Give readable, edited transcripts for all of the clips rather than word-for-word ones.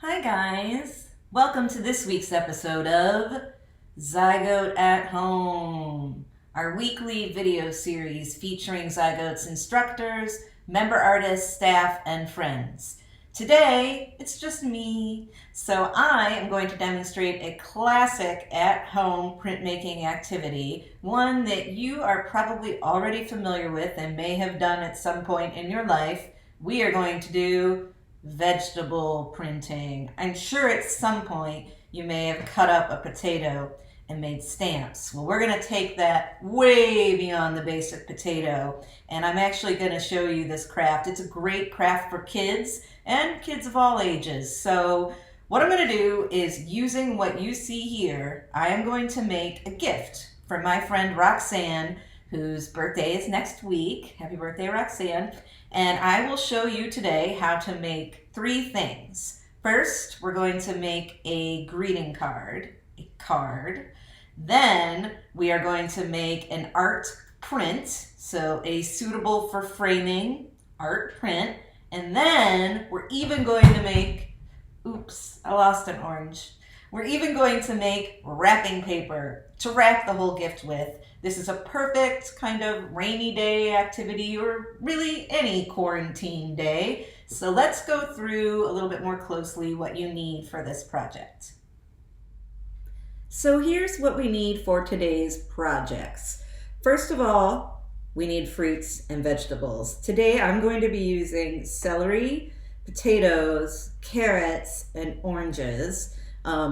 Hi guys, welcome to this week's episode of Zygote at Home, our weekly video series featuring Zygote's instructors, member artists, staff, and friends. Today, it's just me, so I am going to demonstrate a classic at-home printmaking activity, one that you are probably already familiar with and may have done at some point in your life. We are going to do vegetable printing. I'm sure at some point you may have cut up a potato and made stamps. Well, we're going to take that way beyond the basic potato, and I'm actually going to show you this craft. It's a great craft for kids and kids of all ages. So what I'm going to do is, using what you see here, I am going to make a gift for my friend Roxanne, whose birthday is next week. Happy birthday, Roxanne. And I will show you today how to make three things. First, we're going to make a greeting card, Then we are going to make an art print, so a suitable for framing art print. And then we're even going to make, oops, I lost an orange. We're even going to make wrapping paper to wrap the whole gift with. This is a perfect kind of rainy day activity, or really any quarantine day. So let's go through a little bit more closely what you need for this project. So here's what we need for today's projects. First of all, we need fruits and vegetables. Today I'm going to be using celery, potatoes, carrots, and oranges.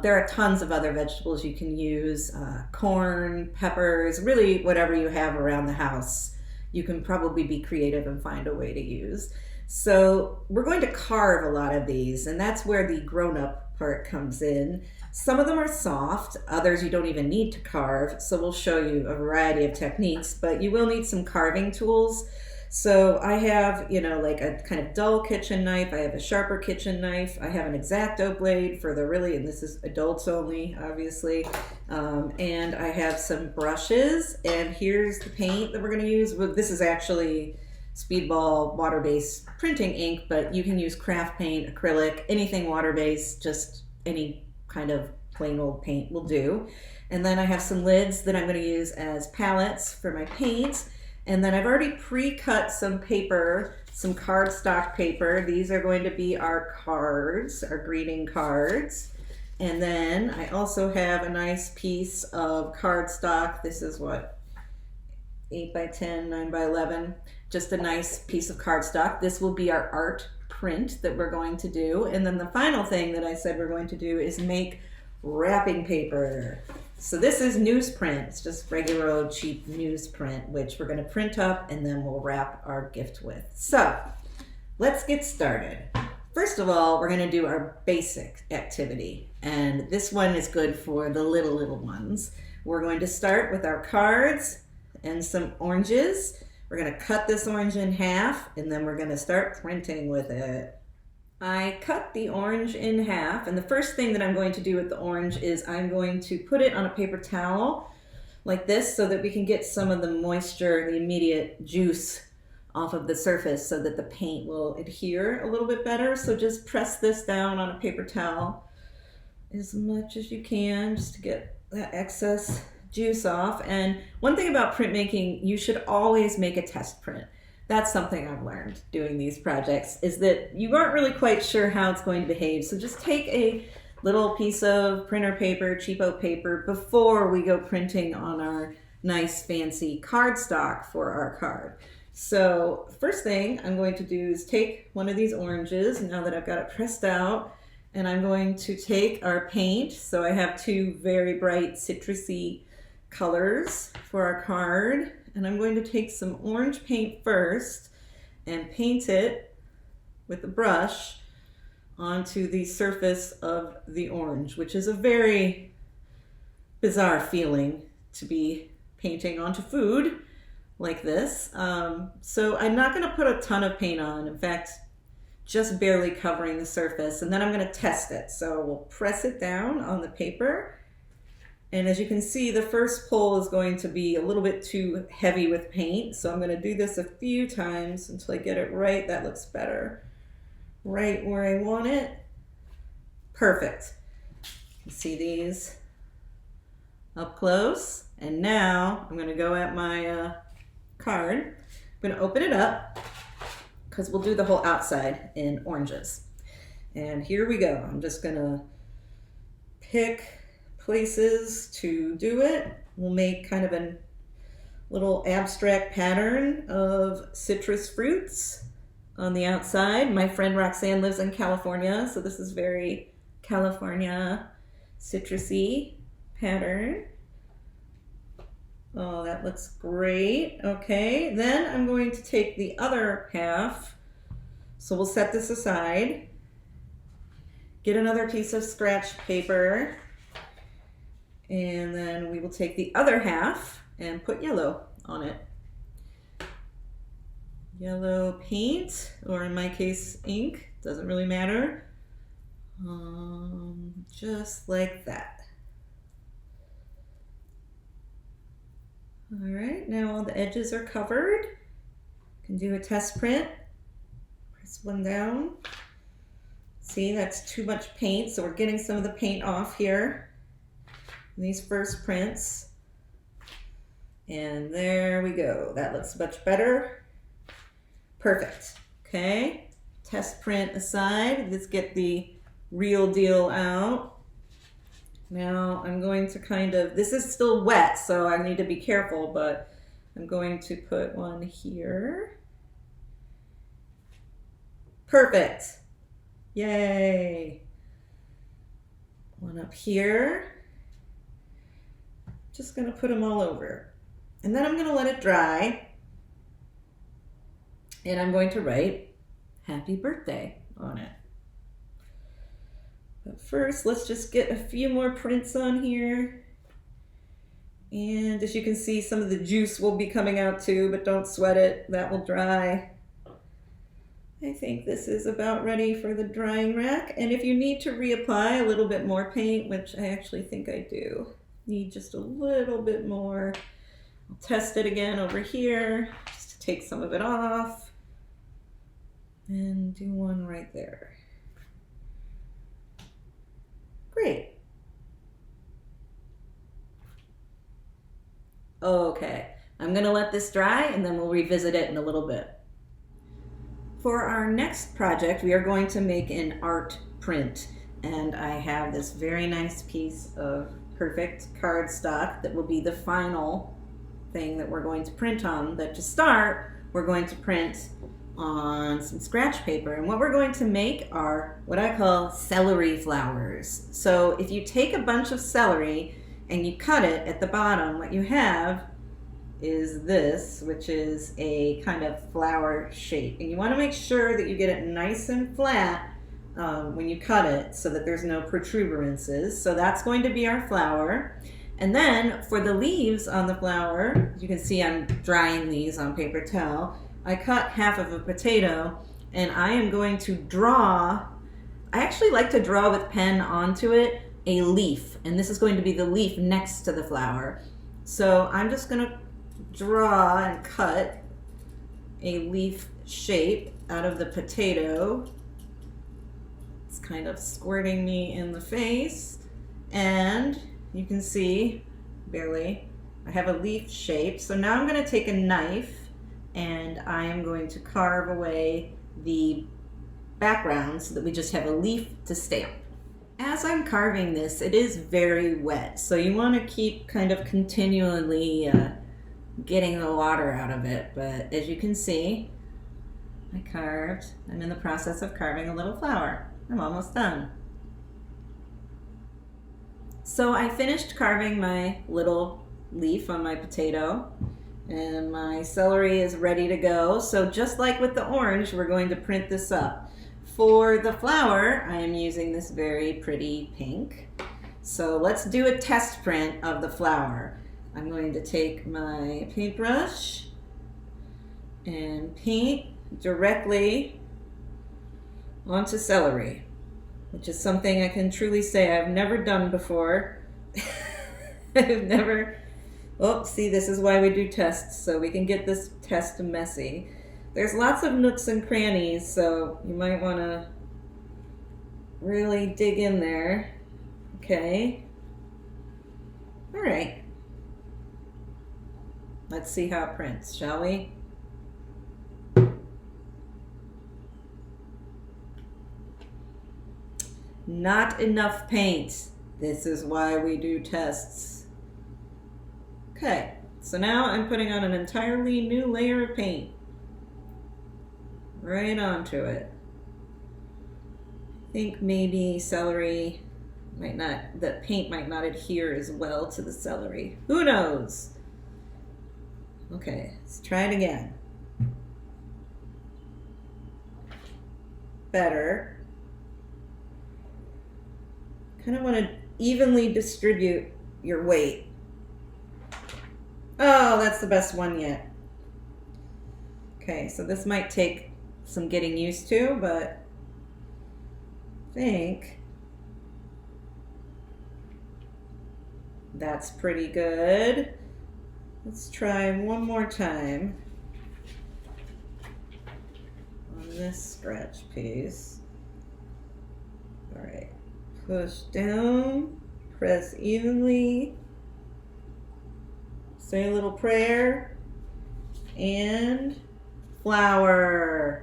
There are tons of other vegetables you can use, corn, peppers, really whatever you have around the house. You can probably be creative and find a way to use. So we're going to carve a lot of these, and that's where the grown-up part comes in. Some of them are soft, others you don't even need to carve, so we'll show you a variety of techniques, but you will need some carving tools. So I have, like a kind of dull kitchen knife. I have a sharper kitchen knife. I have an X-Acto blade for and this is adults only, obviously. And I have some brushes, and here's the paint that we're going to use. Well, this is actually Speedball water-based printing ink, but you can use craft paint, acrylic, anything water-based, just any kind of plain old paint will do. And then I have some lids that I'm going to use as palettes for my paint. And then I've already pre-cut some paper, some cardstock paper. These are going to be our cards, our greeting cards. And then I also have a nice piece of cardstock. This is what, 8 by 10, 9 by 11. Just a nice piece of cardstock. This will be our art print that we're going to do. And then the final thing that I said we're going to do is make wrapping paper. So this is newsprint. It's just regular old cheap newsprint, which we're going to print up and then we'll wrap our gift with. So let's get started. First of all, we're going to do our basic activity, and this one is good for the little ones. We're going to start with our cards and some oranges. We're going to cut this orange in half, and then we're going to start printing with it. I cut the orange in half, and the first thing that I'm going to do with the orange is I'm going to put it on a paper towel like this so that we can get some of the moisture, the immediate juice off of the surface so that the paint will adhere a little bit better. So just press this down on a paper towel as much as you can just to get that excess juice off. And one thing about printmaking, you should always make a test print. That's something I've learned doing these projects, is that you aren't really quite sure how it's going to behave. So just take a little piece of printer paper, cheapo paper, before we go printing on our nice fancy cardstock for our card. So first thing I'm going to do is take one of these oranges, now that I've got it pressed out, and I'm going to take our paint. So I have two very bright citrusy colors for our card. And I'm going to take some orange paint first and paint it with a brush onto the surface of the orange, which is a very bizarre feeling to be painting onto food like this. So I'm not going to put a ton of paint on, in fact, just barely covering the surface, and then I'm going to test it. So we'll press it down on the paper. And as you can see, the first pull is going to be a little bit too heavy with paint. So I'm going to do this a few times until I get it right. That looks better. Right where I want it. Perfect. You see these up close. And now I'm gonna go at my card. I'm gonna open it up because we'll do the whole outside in oranges. And here we go. I'm just gonna pick places to do it. We'll make kind of a little abstract pattern of citrus fruits on the outside. My friend Roxanne lives in California, so this is very California citrusy pattern. Oh, that looks great. Okay, then I'm going to take the other half. So we'll set this aside. Get another piece of scratch paper. And then we will take the other half and put yellow on it. Yellow paint, or in my case, ink, doesn't really matter. Just like that. All right, now all the edges are covered. Can do a test print. Press one down. See, that's too much paint, so we're getting some of the paint off here in these first prints. And there we go. That looks much better. Perfect. Okay, test print aside. Let's get the real deal out. Now I'm going to kind of, this is still wet, so I need to be careful, but I'm going to put one here. Perfect. Yay. One up here. Just gonna put them all over. And then I'm gonna let it dry. And I'm going to write happy birthday on it. But first, let's just get a few more prints on here. And as you can see, some of the juice will be coming out too, but don't sweat it, that will dry. I think this is about ready for the drying rack. And if you need to reapply a little bit more paint, which I actually think I do, need just a little bit more. I'll test it again over here, just to take some of it off. And do one right there. Great. Okay, I'm gonna let this dry and then we'll revisit it in a little bit. For our next project, we are going to make an art print. And I have this very nice piece of perfect cardstock that will be the final thing that we're going to print on. But to start, we're going to print on some scratch paper. And what we're going to make are what I call celery flowers. So if you take a bunch of celery and you cut it at the bottom, what you have is this, which is a kind of flower shape. And you want to make sure that you get it nice and flat when you cut it so that there's no protuberances. So that's going to be our flower. And then for the leaves on the flower, you can see I'm drying these on paper towel. I cut half of a potato and I am going to draw, I actually like to draw with pen onto it, a leaf. And this is going to be the leaf next to the flower. So I'm just going to draw and cut a leaf shape out of the potato. It's kind of squirting me in the face. And you can see, barely, I have a leaf shape. So now I'm going to take a knife and I am going to carve away the background so that we just have a leaf to stamp. As I'm carving this, it is very wet, so you want to keep kind of continually getting the water out of it. But as you can see, I'm in the process of carving a little flower. I'm almost done. So I finished carving my little leaf on my potato. And my celery is ready to go. So just like with the orange, we're going to print this up. For the flower, I am using this very pretty pink. So let's do a test print of the flower. I'm going to take my paintbrush and paint directly onto celery, which is something I can truly say I've never done before. I've never... Oh, see, this is why we do tests, so we can get this test messy. There's lots of nooks and crannies, so you might want to really dig in there. Okay. All right. Let's see how it prints, shall we? Not enough paint. This is why we do tests. Okay, so now I'm putting on an entirely new layer of paint. Right onto it. I think maybe celery might not, the paint might not adhere as well to the celery. Who knows? Okay, let's try it again. Better. Kind of want to evenly distribute your weight. Oh, that's the best one yet. Okay, so this might take some getting used to, but I think that's pretty good. Let's try one more time on this scratch piece. All right. Push down, press evenly, say a little prayer, and flour-ish.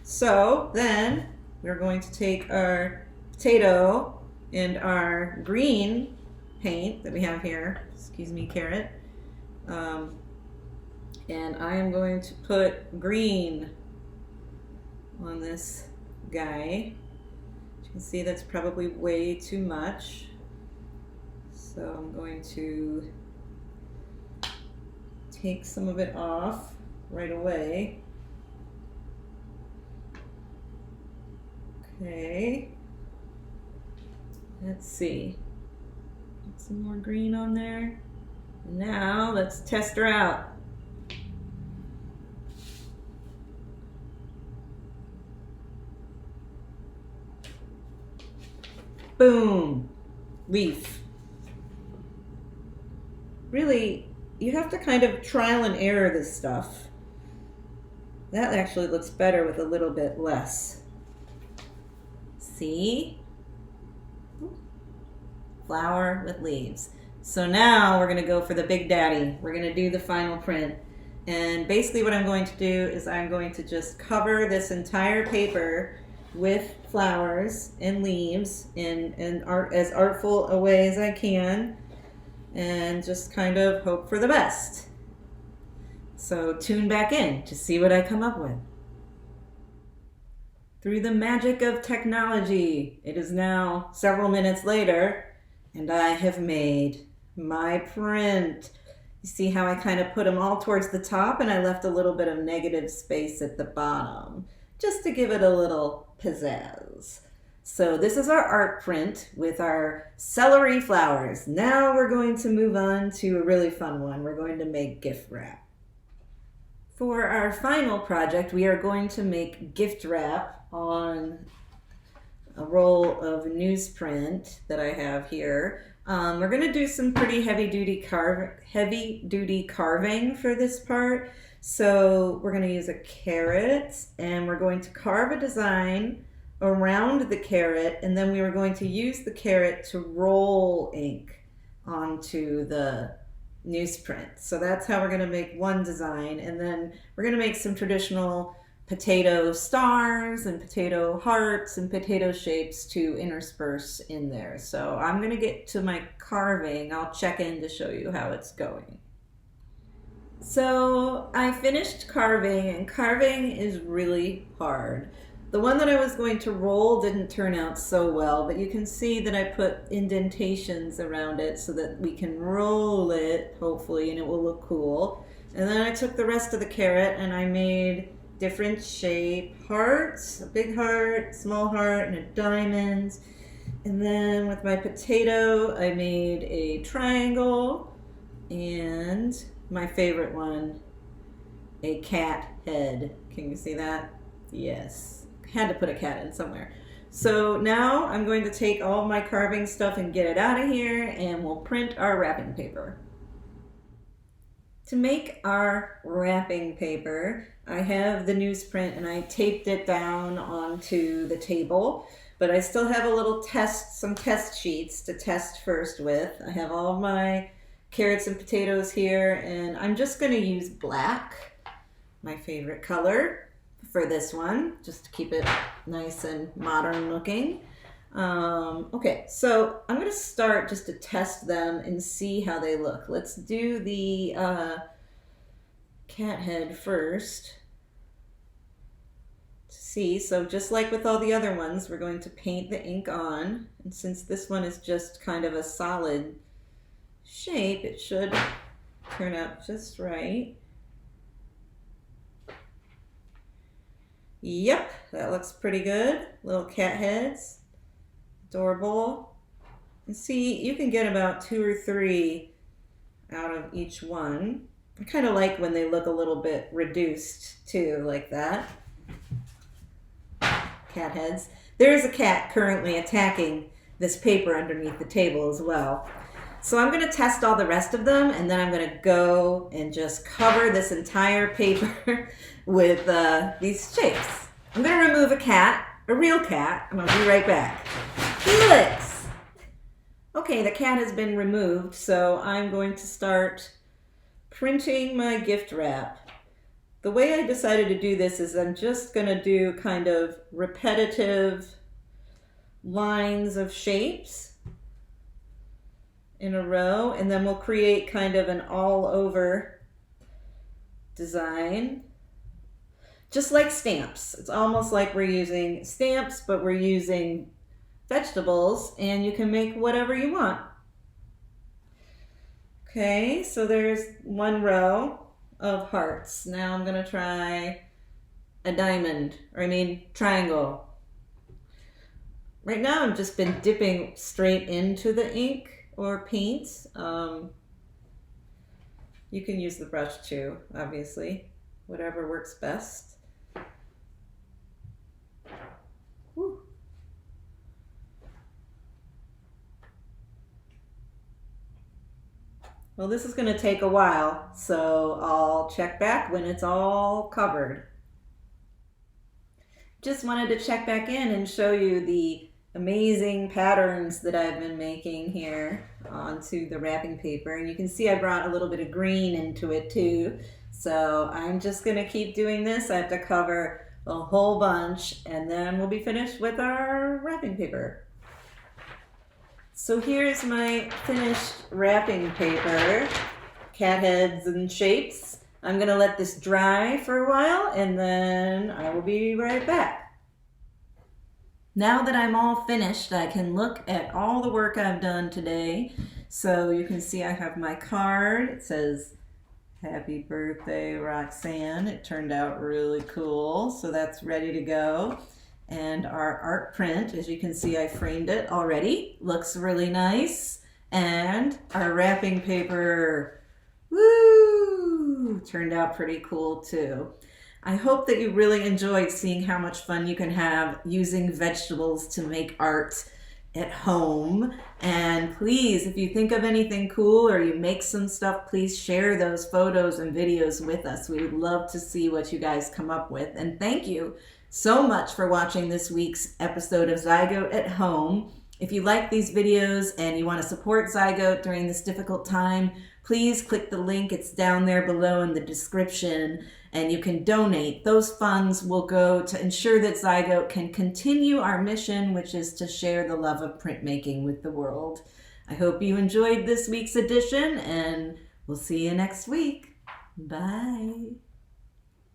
So then we're going to take our potato and our green paint that we have here, excuse me, carrot, and I am going to put green on this guy. You can see that's probably way too much. So I'm going to take some of it off right away. Okay. Let's see. Get some more green on there. Now let's test her out. Boom, leaf. Really, you have to kind of trial and error this stuff. That actually looks better with a little bit less. See? Flower with leaves. So now we're gonna go for the big daddy. We're gonna do the final print. And basically what I'm going to do is I'm going to just cover this entire paper with flowers and leaves in as artful a way as I can, and just kind of hope for the best. So tune back in to see what I come up with. Through the magic of technology, it is now several minutes later, and I have made my print. You see how I kind of put them all towards the top, and I left a little bit of negative space at the bottom, just to give it a little pizzazz. So this is our art print with our celery flowers. Now we're going to move on to a really fun one. We're going to make gift wrap. For our final project, we are going to make gift wrap on a roll of newsprint that I have here. We're going to do some pretty heavy-duty carving for this part. So we're going to use a carrot, and we're going to carve a design around the carrot, and then we were going to use the carrot to roll ink onto the newsprint. So that's how we're going to make one design, and then we're going to make some traditional potato stars and potato hearts and potato shapes to intersperse in there. So I'm going to get to my carving. I'll check in to show you how it's going. So I finished carving, and carving is really hard. The one that I was going to roll didn't turn out so well, but you can see that I put indentations around it so that we can roll it, hopefully, and it will look cool. And then I took the rest of the carrot and I made different shape hearts, a big heart, small heart, and a diamond. And then with my potato, I made a triangle, and my favorite one, a cat head. Can you see that? Yes. Had to put a cat in somewhere. So now I'm going to take all my carving stuff and get it out of here, and we'll print our wrapping paper. To make our wrapping paper, I have the newsprint and I taped it down onto the table, but I still have a little some test sheets to test first with. I have all of my carrots and potatoes here, and I'm just going to use black, my favorite color, for this one, just to keep it nice and modern looking. Okay, so I'm going to start just to test them and see how they look. Let's do the cat head first. See, so just like with all the other ones, we're going to paint the ink on. And since this one is just kind of a solid shape, it should turn out just right. Yep, that looks pretty good. Little cat heads, adorable. And see, you can get about 2 or 3 out of each one. I kind of like when they look a little bit reduced too, like that. Cat heads. There's a cat currently attacking this paper underneath the table as well. So I'm going to test all the rest of them, and then I'm going to go and just cover this entire paper with these shapes. I'm going to remove a cat, a real cat, and I'll be right back. Felix! Okay, the cat has been removed, so I'm going to start printing my gift wrap. The way I decided to do this is I'm just going to do kind of repetitive lines of shapes in a row, and then we'll create kind of an all-over design. Just like stamps. It's almost like we're using stamps, but we're using vegetables, and you can make whatever you want. Okay, so there's one row of hearts. Now I'm going to try a diamond, triangle. Right now I've just been dipping straight into the ink or paint. You can use the brush too, obviously, whatever works best. Woo. Well, this is going to take a while, so I'll check back when it's all covered. Just wanted to check back in and show you the amazing patterns that I've been making here onto the wrapping paper. And you can see I brought a little bit of green into it too. So I'm just going to keep doing this. I have to cover a whole bunch, and then we'll be finished with our wrapping paper. So here's my finished wrapping paper, cat heads and shapes. I'm going to let this dry for a while, and then I will be right back. Now that I'm all finished, I can look at all the work I've done today. So you can see I have my card. It says, "Happy birthday, Roxanne." It turned out really cool, so that's ready to go. And our art print, as you can see, I framed it already. Looks really nice. And our wrapping paper, woo, turned out pretty cool too. I hope that you really enjoyed seeing how much fun you can have using vegetables to make art at home. And please, if you think of anything cool or you make some stuff, please share those photos and videos with us. We would love to see what you guys come up with. And thank you so much for watching this week's episode of Zygote at Home. If you like these videos and you want to support Zygote during this difficult time, please click the link. It's down there below in the description, and you can donate. Those funds will go to ensure that Zygote can continue our mission, which is to share the love of printmaking with the world. I hope you enjoyed this week's edition, and we'll see you next week. Bye.